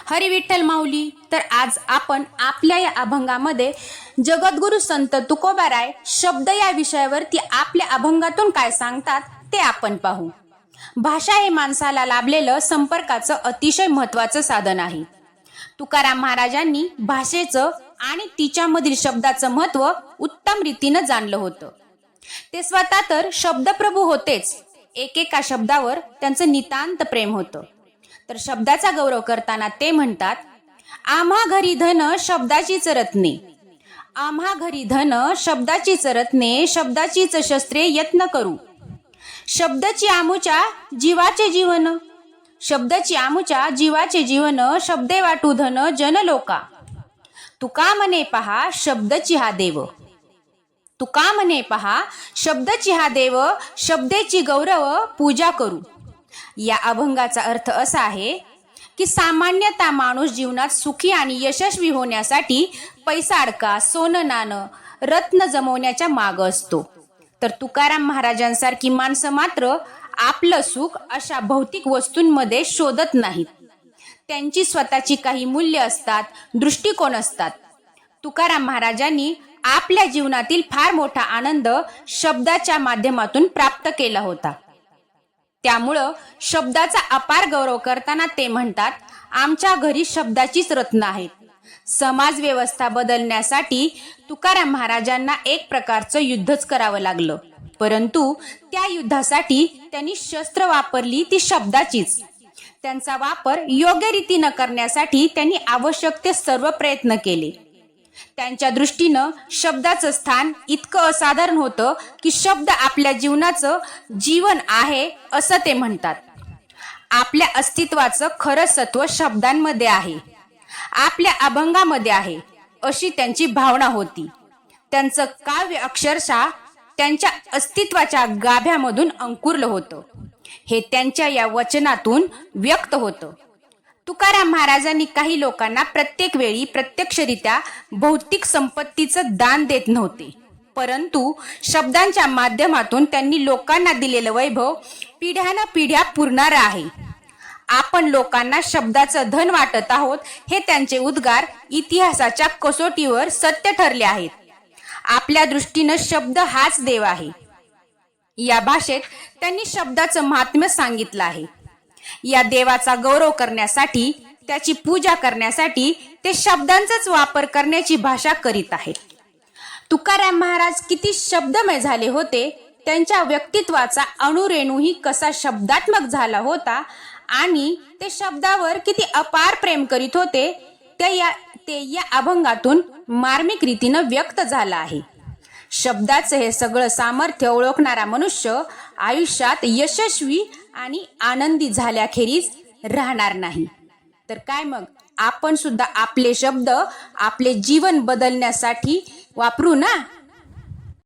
हरी विठ्ठल माऊली. तर आज आपण आपल्या या अभंगामध्ये जगद्गुरु संत तुकोबाराय शब्द या विषयावरती आपल्या अभंगातून काय सांगतात ते आपण पाहू. भाषा हे माणसाला लाभलेलं संपर्काचं अतिशय महत्वाचं साधन आहे. तुकाराम महाराजांनी भाषेचं आणि तिच्यामधील शब्दाचं महत्व उत्तम रीतीनं जाणलं होतं. ते स्वतः तर शब्दप्रभू होतेच. एकेका शब्दावर त्यांचं नितांत प्रेम होतं. तर शब्दाचा गौरव करताना ते म्हणतात, आम्हा घरी धन शब्दाचीच रत्ने, आम्हा घरी धन शब्दाचीच रत्ने, शब्दाचीच शस्त्रे यत्न करू, शब्दाची आमुच्या जीवाचे जीवन, शब्दाची आमुच्या जीवाचे जीवन, शब्दे वाटू धन जन लोका, तुका म्हणे पहा शब्दची हा देव, तुका म्हणे पहा शब्दची हा देव, शब्देची गौरव पूजा करू. या अभंगाचा अर्थ असा आहे की सामान्यतः माणूस जीवनात सुखी आणि यशस्वी होण्यासाठी पैसा अडका, सोनं नाणं, रत्न जमवण्याच्या माग असतो. तर तुकाराम महाराजांसारखी माणसं मात्र आपलं सुख अशा भौतिक वस्तूंमध्ये शोधत नाहीत. त्यांची स्वतःची काही मूल्य असतात, दृष्टिकोन असतात. तुकाराम महाराजांनी आपल्या जीवनातील फार मोठा आनंद शब्दाच्या माध्यमातून प्राप्त केला होता. त्यामुळं शब्दाचा अपार गौरव करताना ते म्हणतात, आमच्या घरी शब्दाचीच रत्न आहेत. समाज व्यवस्था बदलण्यासाठी तुकाराम महाराजांना एक प्रकारचं युद्धच करावं लागलं, परंतु त्या युद्धासाठी त्यांनी शस्त्र वापरली ती शब्दाचीच. त्यांचा वापर योग्य रीतीनं करण्यासाठी त्यांनी आवश्यक ते सर्व प्रयत्न केले. त्यांच्या दृष्टीनं शब्दाचं स्थान इतकं असाधारण होतं की शब्द आपल्या जीवनाचं जीवन आहे असं ते म्हणतात. आपल्या अस्तित्वाचं खरं सत्व शब्दांमध्ये आहे, आपल्या अभंगामध्ये आहे अशी त्यांची भावना होती. त्यांचं काव्य अक्षरशः त्यांच्या अस्तित्वाच्या गाभ्यामधून अंकुरलं होतं. हे त्यांच्या या वचनातून व्यक्त होतं. तुकाराम महाराजांनी काही लोकांना प्रत्येक वेळी प्रत्यक्षरित्या भौतिक संपत्तीचं दान देत नव्हते, परंतु शब्दांच्या माध्यमातून त्यांनी लोकांना दिलेलं वैभव पिढ्यानपिढ्या पुरणारं आहे. आपण लोकांना शब्दाचं धन वाटत आहोत हे त्यांचे उद्गार इतिहासाच्या कसोटीवर सत्य ठरले आहेत. आपल्या दृष्टीनं शब्द हाच देव आहे. या भाषेत त्यांनी शब्दाचं महात्म्य सांगितलं आहे. या देवाचा गौरव करण्यासाठी, त्याची पूजा करण्यासाठी ते शब्दांचाच वापर करण्याची भाषा करीत आहेत. तुकाराम महाराज किती शब्दमय झाले होते. त्यांच्या व्यक्तित्वाचा अणुरेणूही कसा शब्दात्मक झाला होता आणि ते शब्दावर किती अपार प्रेम करीत होते ते या अभंगातून मार्मिक रीतीनं व्यक्त झालं आहे. शब्दाचं हे सगळं सामर्थ्य ओळखणारा मनुष्य आयुष्यात यशस्वी आणि आनंदी झाल्याखेरीज राहणार नाही. तर काय मग आपण सुद्धा आपले शब्द आपले जीवन बदलण्यासाठी वापरू ना.